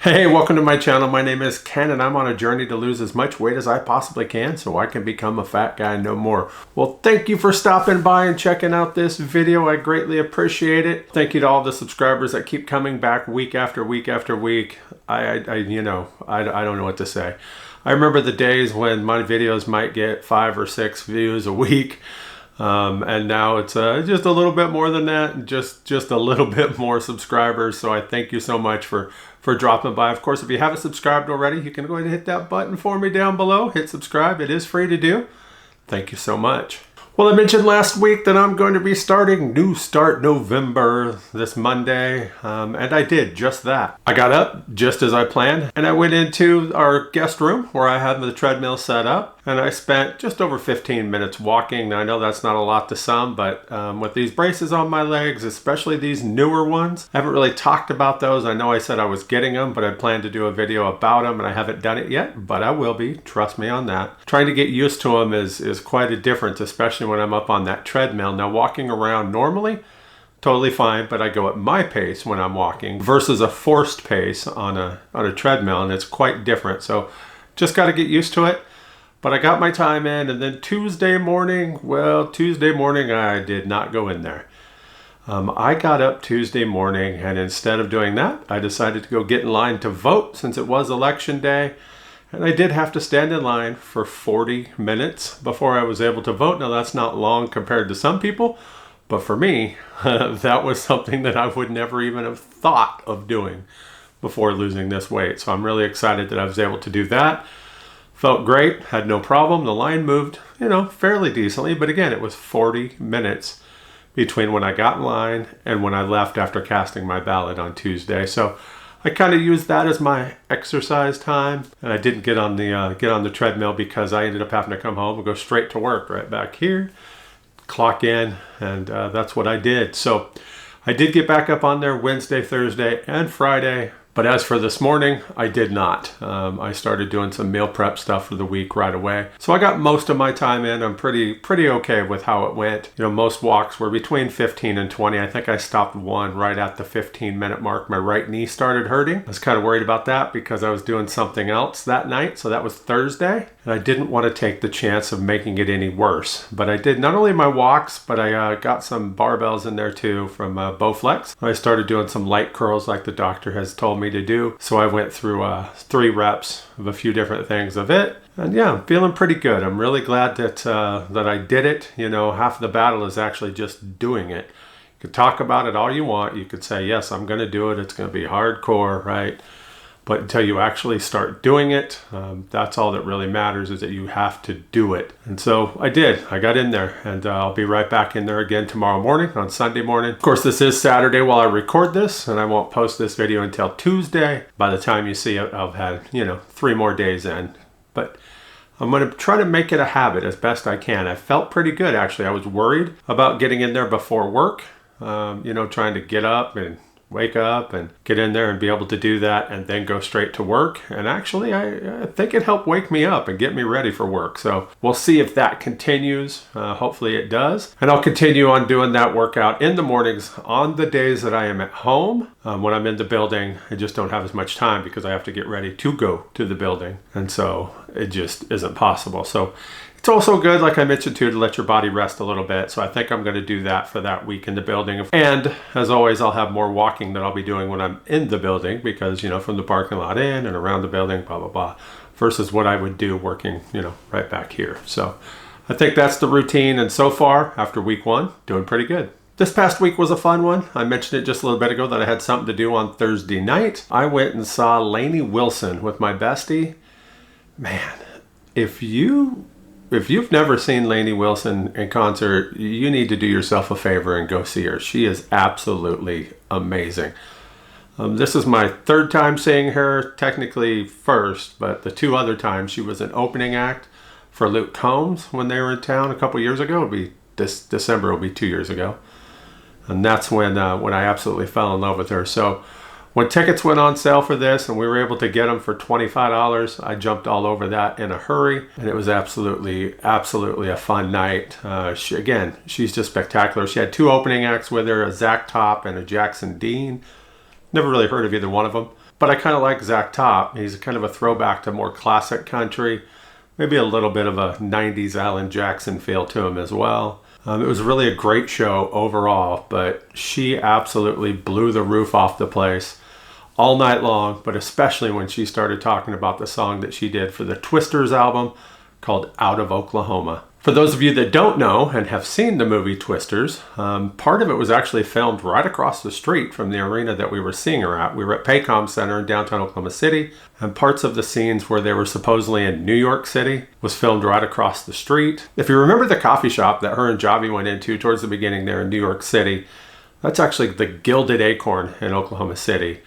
Hey, welcome to my channel. My name is Ken and I'm on a journey to lose as much weight as I possibly can so I can become a fat guy no more. Well, thank you for stopping by and checking out this video. I greatly appreciate it. Thank you to all the subscribers that keep coming back week after week after week. I don't know what to say. I remember the days when my videos might get 5 or 6 views a week. And now it's just a little bit more than that, just a little bit more subscribers. So I thank you so much for dropping by. Of course, if you haven't subscribed already, you can go ahead and hit that button for me down below. Hit subscribe. It is free to do. Thank you so much. Well, I mentioned last week that I'm going to be starting New Start November this Monday, and I did just that. I got up just as I planned, and I went into our guest room where I had the treadmill set up, and I spent just over 15 minutes walking. Now, I know that's not a lot to some, but with these braces on my legs, especially these newer ones, I haven't really talked about those. I know I said I was getting them, but I plan to do a video about them, and I haven't done it yet, but I will be. Trust me on that. Trying to get used to them is quite a difference, especially when I'm up on that treadmill. Now, walking around normally, totally fine, but I go at my pace when I'm walking versus a forced pace on a treadmill, and it's quite different. So just got to get used to it. But I got my time in, and then Tuesday morning I did not go in there. I got up Tuesday morning, and instead of doing that, I decided to go get in line to vote since it was election day. And I did have to stand in line for 40 minutes before I was able to vote. Now, that's not long compared to some people, but for me, that was something that I would never even have thought of doing before losing this weight. So I'm really excited that I was able to do that. Felt great, had no problem. The line moved, fairly decently, but again, it was 40 minutes between when I got in line and when I left after casting my ballot on Tuesday. So I kind of used that as my exercise time, and I didn't get on the treadmill because I ended up having to come home and go straight to work right back here, clock in, and that's what I did. So I did get back up on there Wednesday, Thursday, and Friday. But as for this morning, I did not. I started doing some meal prep stuff for the week right away. So I got most of my time in. I'm pretty okay with how it went. Most walks were between 15 and 20. I think I stopped one right at the 15-minute mark. My right knee started hurting. I was kind of worried about that because I was doing something else that night. So that was Thursday. And I didn't want to take the chance of making it any worse. But I did not only my walks, but I got some barbells in there too from Bowflex. I started doing some light curls like the doctor has told me to do. So I went through 3 reps of a few different things of it. And yeah, I'm feeling pretty good. I'm really glad that I did it. Half the battle is actually just doing it. You could talk about it all you want. You could say, yes, I'm going to do it. It's going to be hardcore, right? But until you actually start doing it, that's all that really matters, is that you have to do it. And so I did. I got in there, and I'll be right back in there again tomorrow morning, on Sunday morning. Of course, this is Saturday while I record this, and I won't post this video until Tuesday. By the time you see it, I'll have had, 3 more days in. But I'm going to try to make it a habit as best I can. I felt pretty good, actually. I was worried about getting in there before work, trying to get up and wake up and get in there and be able to do that and then go straight to work. And actually, I think it helped wake me up and get me ready for work. So we'll see if that continues. Hopefully it does. And I'll continue on doing that workout in the mornings on the days that I am at home. When I'm in the building, I just don't have as much time because I have to get ready to go to the building. And so it just isn't possible. So it's also good, like I mentioned too, to let your body rest a little bit. So I think I'm going to do that for that week in the building. And as always, I'll have more walking that I'll be doing when I'm in the building because, from the parking lot in and around the building, blah, blah, blah, versus what I would do working, right back here. So I think that's the routine. And so far, after week 1, doing pretty good. This past week was a fun one. I mentioned it just a little bit ago that I had something to do on Thursday night. I went and saw Lainey Wilson with my bestie. Man, if you've never seen Lainey Wilson in concert, you need to do yourself a favor and go see her. She is absolutely amazing. This is my 3rd time seeing her, technically first, but the 2 other times she was an opening act for Luke Combs when they were in town a couple years ago. It'll be this December, will be 2 years ago. And that's when I absolutely fell in love with her. So when tickets went on sale for this and we were able to get them for $25, I jumped all over that in a hurry. And it was absolutely a fun night. She's just spectacular. She had 2 opening acts with her, a Zach Top and a Jackson Dean. Never really heard of either one of them. but I kind of like Zach Top. He's kind of a throwback to more classic country, maybe a little bit of a 90s Alan Jackson feel to him as well. It was really a great show overall, but she absolutely blew the roof off the place all night long, but especially when she started talking about the song that she did for the Twisters album called Out of Oklahoma. For those of you that don't know and have seen the movie Twisters, part of it was actually filmed right across the street from the arena that we were seeing her at. We were at Paycom Center in downtown Oklahoma City, and parts of the scenes where they were supposedly in New York City was filmed right across the street. If you remember the coffee shop that her and Javi went into towards the beginning there in New York City, that's actually the Gilded Acorn in Oklahoma City.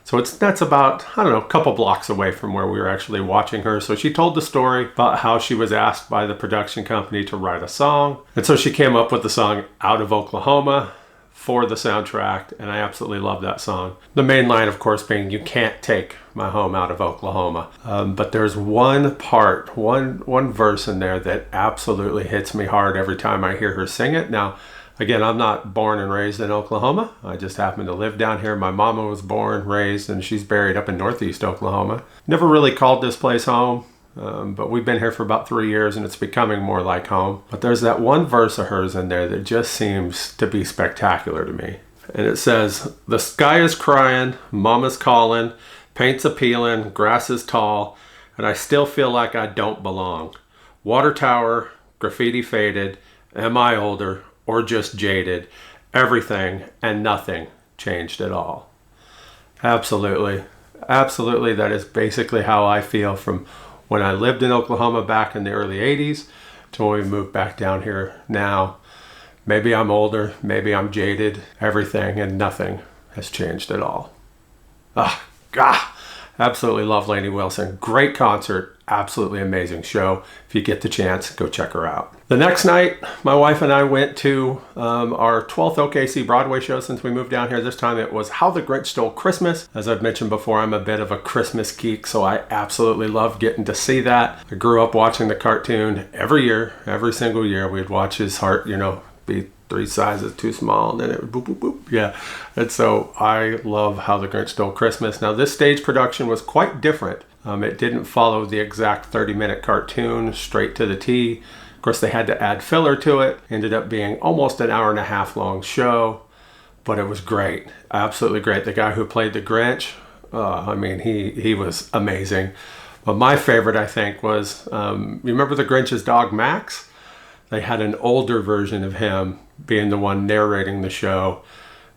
So that's about, I don't know, a couple blocks away from where we were actually watching her. So she told the story about how she was asked by the production company to write a song. And so she came up with the song Out of Oklahoma for the soundtrack. And I absolutely love that song. The main line, of course, being, "You can't take my home out of Oklahoma." But there's one part, one verse in there that absolutely hits me hard every time I hear her sing it. Now, again, I'm not born and raised in Oklahoma. I just happen to live down here. My mama was born, raised, and she's buried up in Northeast Oklahoma. Never really called this place home, but we've been here for about 3 years and it's becoming more like home. But there's that one verse of hers in there that just seems to be spectacular to me. And it says, "The sky is crying, mama's calling, paint's a peeling, grass is tall, and I still feel like I don't belong. Water tower, graffiti faded, am I older or just jaded? Everything and nothing changed at all." Absolutely. Absolutely. That is basically how I feel from when I lived in Oklahoma back in the early 80s to when we moved back down here now. Maybe I'm older, maybe I'm jaded. Everything and nothing has changed at all. Absolutely love Lainey Wilson. Great concert. Absolutely amazing show. If you get the chance, go check her out. The next night, my wife and I went to our 12th OKC Broadway show since we moved down here. This time it was How the Grinch Stole Christmas. As I've mentioned before, I'm a bit of a Christmas geek, so I absolutely love getting to see that. I grew up watching the cartoon every year, every single year. We'd watch his heart, be 3 sizes too small, and then it would boop, boop, boop. Yeah. And so I love How the Grinch Stole Christmas. Now, this stage production was quite different. It didn't follow the exact 30-minute cartoon straight to the T. Of course, they had to add filler to it. Ended up being almost an hour and a half long show, but it was great. Absolutely great. The guy who played the Grinch, he was amazing. But my favorite, I think, was, you remember the Grinch's dog, Max? They had an older version of him being the one narrating the show.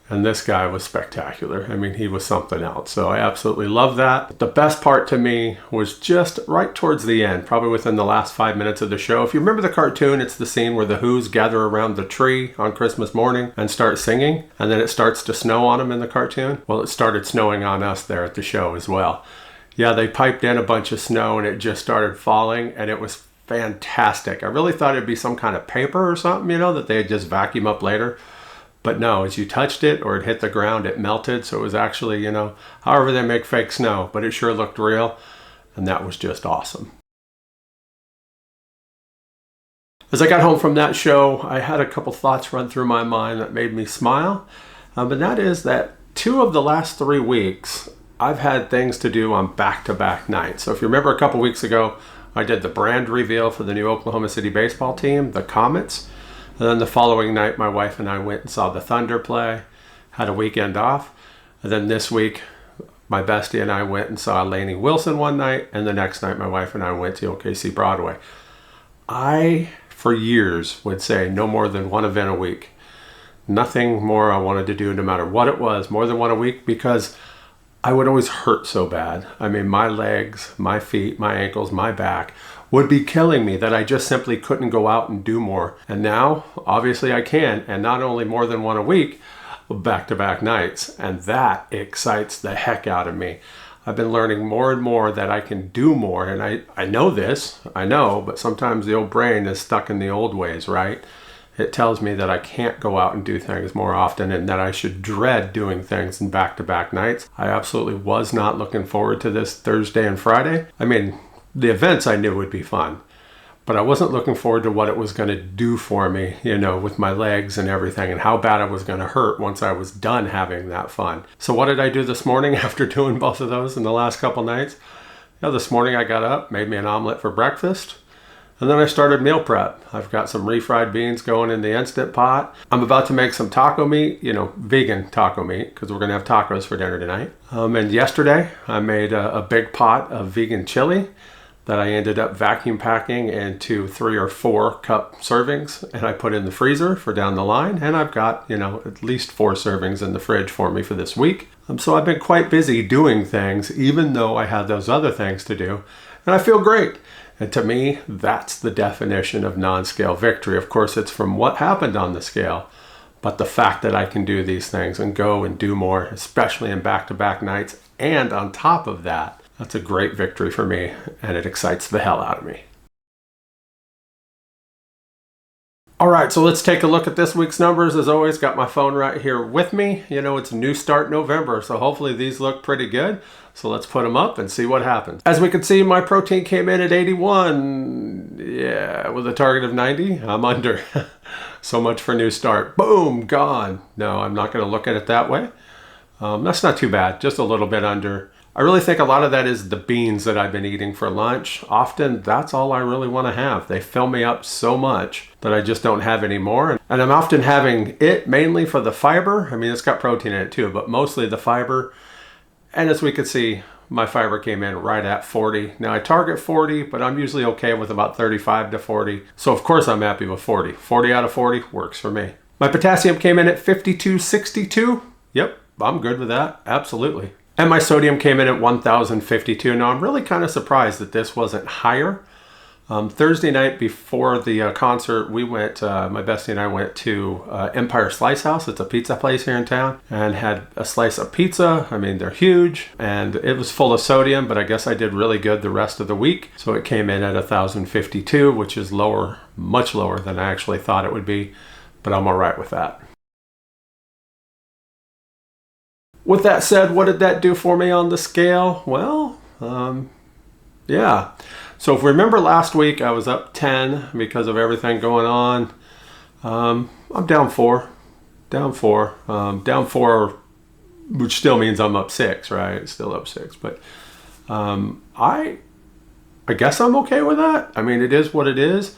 And this guy was spectacular. He was something else. So I absolutely love that. The best part to me was just right towards the end, probably within the last 5 minutes of the show. If you remember the cartoon, it's the scene where the Who's gather around the tree on Christmas morning and start singing. And then it starts to snow on them in the cartoon. Well, it started snowing on us there at the show as well. Yeah, they piped in a bunch of snow and it just started falling, and it was fantastic. I really thought it'd be some kind of paper or something, that they had just vacuum up later. But no, as you touched it or it hit the ground, it melted. So it was actually, however they make fake snow, but it sure looked real. And that was just awesome. As I got home from that show, I had a couple thoughts run through my mind that made me smile. But that is that 2 of the last 3 weeks, I've had things to do on back-to-back nights. So if you remember a couple weeks ago, I did the brand reveal for the new Oklahoma City baseball team, the Comets. And then the following night, my wife and I went and saw the Thunder play, had a weekend off. And then this week, my bestie and I went and saw Lainey Wilson one night. And the next night, my wife and I went to OKC Broadway. I, for years, would say no more than 1 event a week. Nothing more I wanted to do, no matter what it was, more than 1 a week, because I would always hurt so bad. My legs, my feet, my ankles, my back would be killing me that I just simply couldn't go out and do more. And now, obviously I can, and not only more than 1 a week, back-to-back nights. And that excites the heck out of me. I've been learning more and more that I can do more. And I know this, but sometimes the old brain is stuck in the old ways, right? It tells me that I can't go out and do things more often and that I should dread doing things in back-to-back nights. I absolutely was not looking forward to this Thursday and Friday. The events I knew would be fun, but I wasn't looking forward to what it was going to do for me, you know, with my legs and everything, and how bad it was going to hurt once I was done having that fun. So what did I do this morning after doing both of those in the last couple nights? You know, this morning I got up, made me an omelet for breakfast, and then I started meal prep. I've got some refried beans going in the Instant Pot. I'm about to make some taco meat, you know, vegan taco meat, because we're going to have tacos for dinner tonight. And yesterday I made a big pot of vegan chili that I ended up vacuum packing into 3 or 4 cup servings, and I put in the freezer for down the line, and I've got, you know, at least 4 servings in the fridge for me for this week. So I've been quite busy doing things, even though I had those other things to do, and I feel great. And to me, that's the definition of non-scale victory. Of course, it's from what happened on the scale, but the fact that I can do these things and go and do more, especially in back-to-back nights, and on top of that, that's a great victory for me, and it excites the hell out of me. All right, so let's take a look at this week's numbers. As always, got my phone right here with me. You know, it's New Start November, so hopefully these look pretty good. So let's put them up and see what happens. As we can see, my protein came in at 81. Yeah, with a target of 90. I'm under. So much for New Start. Boom, gone. No, I'm not going to look at it that way. That's not too bad, just a little bit under. I really think a lot of that is the beans that I've been eating for lunch. Often that's all I really want to have. They fill me up so much that I just don't have any more. And I'm often having it mainly for the fiber. I mean, it's got protein in it too, but mostly the fiber. And as we could see, my fiber came in right at 40. Now I target 40, but I'm usually okay with about 35 to 40. So of course I'm happy with 40. 40 out of 40 works for me. My potassium came in at 52.62. Yep, I'm good with that. Absolutely. And my sodium came in at 1,052. Now, I'm really kind of surprised that this wasn't higher. Thursday night before the concert, we went, my bestie and I went to Empire Slice House. It's a pizza place here in town, and had a slice of pizza. I mean, they're huge, and it was full of sodium, but I guess I did really good the rest of the week. So it came in at 1,052, which is lower, much lower than I actually thought it would be, but I'm all right with that. With that said, what did that do for me on the scale? Well, yeah. So if we remember last week, I was up 10 because of everything going on. I'm down 4, down 4, which still means I'm up 6, right? Still up 6, but I guess I'm okay with that. I mean, it is what it is.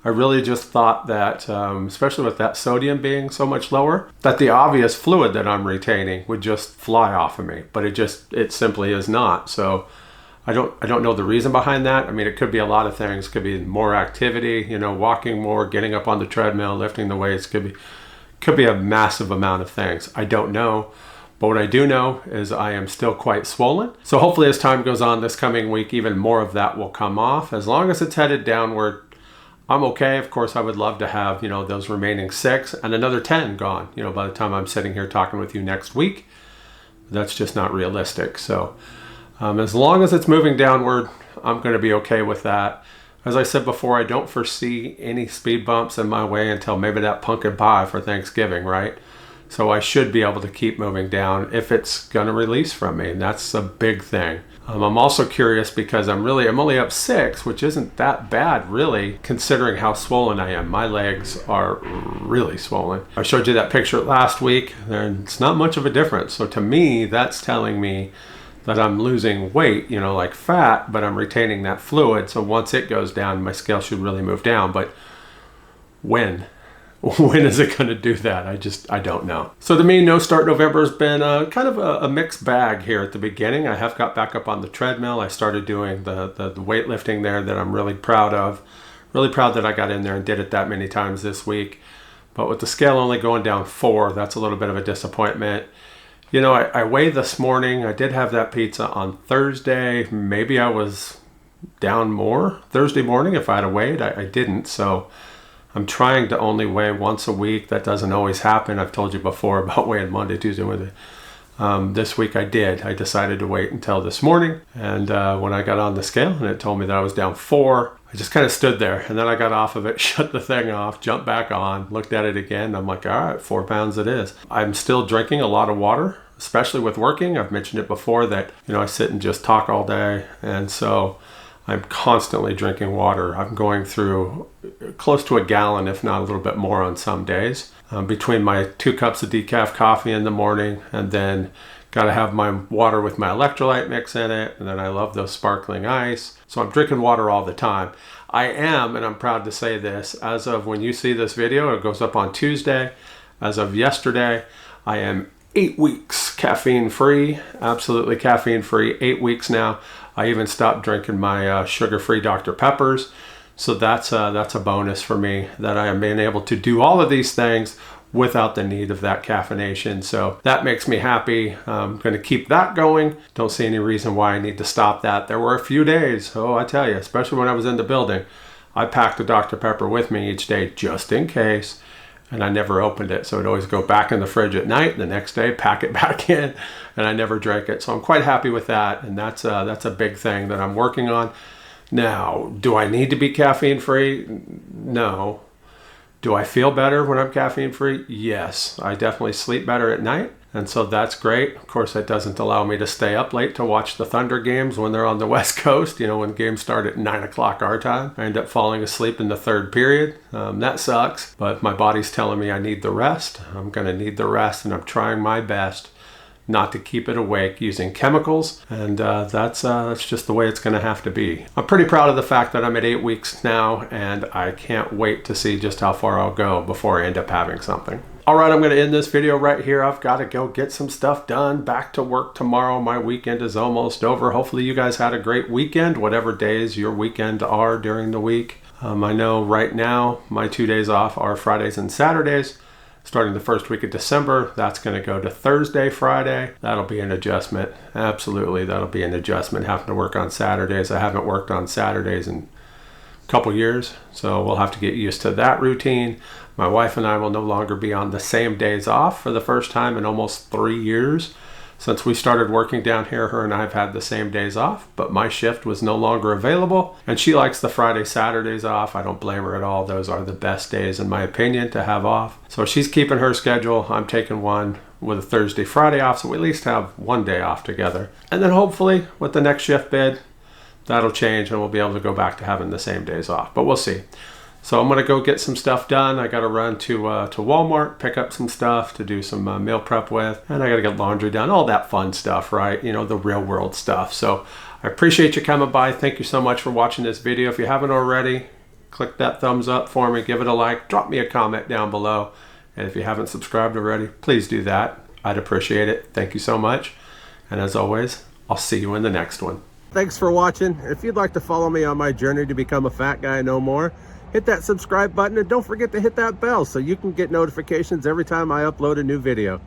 I really just thought that, especially with that sodium being so much lower, that the obvious fluid that I'm retaining would just fly off of me, but it simply is not. So I don't know the reason behind that. I mean, it could be a lot of things. It could be more activity, you know, walking more, getting up on the treadmill, lifting the weights. Could be a massive amount of things. I don't know. But what I do know is I am still quite swollen. So hopefully as time goes on this coming week, even more of that will come off. As long as it's headed downward, I'm okay. Of course, I would love to have, you know, those remaining 6 and another 10 gone, you know, by the time I'm sitting here talking with you next week. That's just not realistic. So as long as it's moving downward, I'm going to be okay with that. As I said before, I don't foresee any speed bumps in my way until maybe that pumpkin pie for Thanksgiving, right? So I should be able to keep moving down if it's going to release from me, and that's a big thing. I'm also curious because I'm only up 6, which isn't that bad really, considering how swollen I am. My legs are really swollen. I showed you that picture last week, and it's not much of a difference. So to me, that's telling me that I'm losing weight, you know, like fat, but I'm retaining that fluid. So once it goes down, my scale should really move down. But when? When is it going to do that? I don't know. So to me, No Start November has been kind of a mixed bag here at the beginning. I have got back up on the treadmill. I started doing the weightlifting there that I'm really proud of. Really proud that I got in there and did it that many times this week. But with the scale only going down 4, that's a little bit of a disappointment. You know, I weighed this morning. I did have that pizza on Thursday. Maybe I was down more Thursday morning if I had weighed. I didn't, so I'm trying to only weigh once a week. That doesn't always happen. I've told you before about weighing Monday, Tuesday, Wednesday. This week I did. I decided to wait until this morning. And when I got on the scale and it told me that I was down 4, I just kind of stood there. And then I got off of it, shut the thing off, jumped back on, looked at it again. I'm like, all right, 4 pounds it is. I'm still drinking a lot of water, especially with working. I've mentioned it before that, you know, I sit and just talk all day. And so I'm constantly drinking water. I'm going through close to a gallon, if not a little bit more on some days. Between my 2 cups of decaf coffee in the morning, and then got to have my water with my electrolyte mix in it, and then I love those sparkling ice. So I'm drinking water all the time. I am, and I'm proud to say this, as of when you see this video, it goes up on Tuesday. As of yesterday, I am 8 weeks caffeine free, absolutely caffeine free, 8 weeks now. I even stopped drinking my sugar-free Dr. Peppers. So that's a bonus for me, that I am being able to do all of these things without the need of that caffeination. So that makes me happy. I'm going to keep that going. Don't see any reason why I need to stop that. There were a few days, I tell you, especially when I was in the building, I packed a Dr. Pepper with me each day just in case, and I never opened it. So I'd always go back in the fridge at night, the next day pack it back in, and I never drank it. So I'm quite happy with that, and that's a big thing that I'm working on. Now, do I need to be caffeine free? No. Do I feel better when I'm caffeine free? Yes. I definitely sleep better at night, and so that's great. Of course, that doesn't allow me to stay up late to watch the Thunder games when they're on the West Coast, when games start at 9 o'clock our time. I end up falling asleep in the 3rd period. That sucks, but my body's telling me I need the rest. I'm going to need the rest, and I'm trying my best not to keep it awake using chemicals, and that's just the way it's going to have to be. I'm pretty proud of the fact that I'm at 8 weeks now, and I can't wait to see just how far I'll go before I end up having something. All right, I'm going to end this video right here. I've got to go get some stuff done. Back to work tomorrow. My weekend is almost over. Hopefully you guys had a great weekend, whatever days your weekend are during the week. I know right now my 2 days off are Fridays and Saturdays. Starting the first week of December, that's going to go to Thursday, Friday. That'll be an adjustment. Absolutely, that'll be an adjustment, having to work on Saturdays. I haven't worked on Saturdays in a couple years, so we'll have to get used to that routine. My wife and I will no longer be on the same days off for the first time in almost 3 years. Since we started working down here, her and I have had the same days off, but my shift was no longer available, and she likes the Friday, Saturdays off. I don't blame her at all. Those are the best days, in my opinion, to have off. So she's keeping her schedule. I'm taking one with a Thursday, Friday off, so we at least have 1 day off together. And then hopefully with the next shift bid, that'll change and we'll be able to go back to having the same days off, but we'll see. So I'm going to go get some stuff done. I got to run to Walmart, pick up some stuff to do some meal prep with, and I got to get laundry done, all that fun stuff, right? The real world stuff. So I appreciate you coming by. Thank you so much for watching this video. If you haven't already, click that thumbs up for me, give it a like, drop me a comment down below. And if you haven't subscribed already, please do that. I'd appreciate it. Thank you so much. And as always, I'll see you in the next one. Thanks for watching. If you'd like to follow me on my journey to become a fat guy no more, hit that subscribe button and don't forget to hit that bell so you can get notifications every time I upload a new video.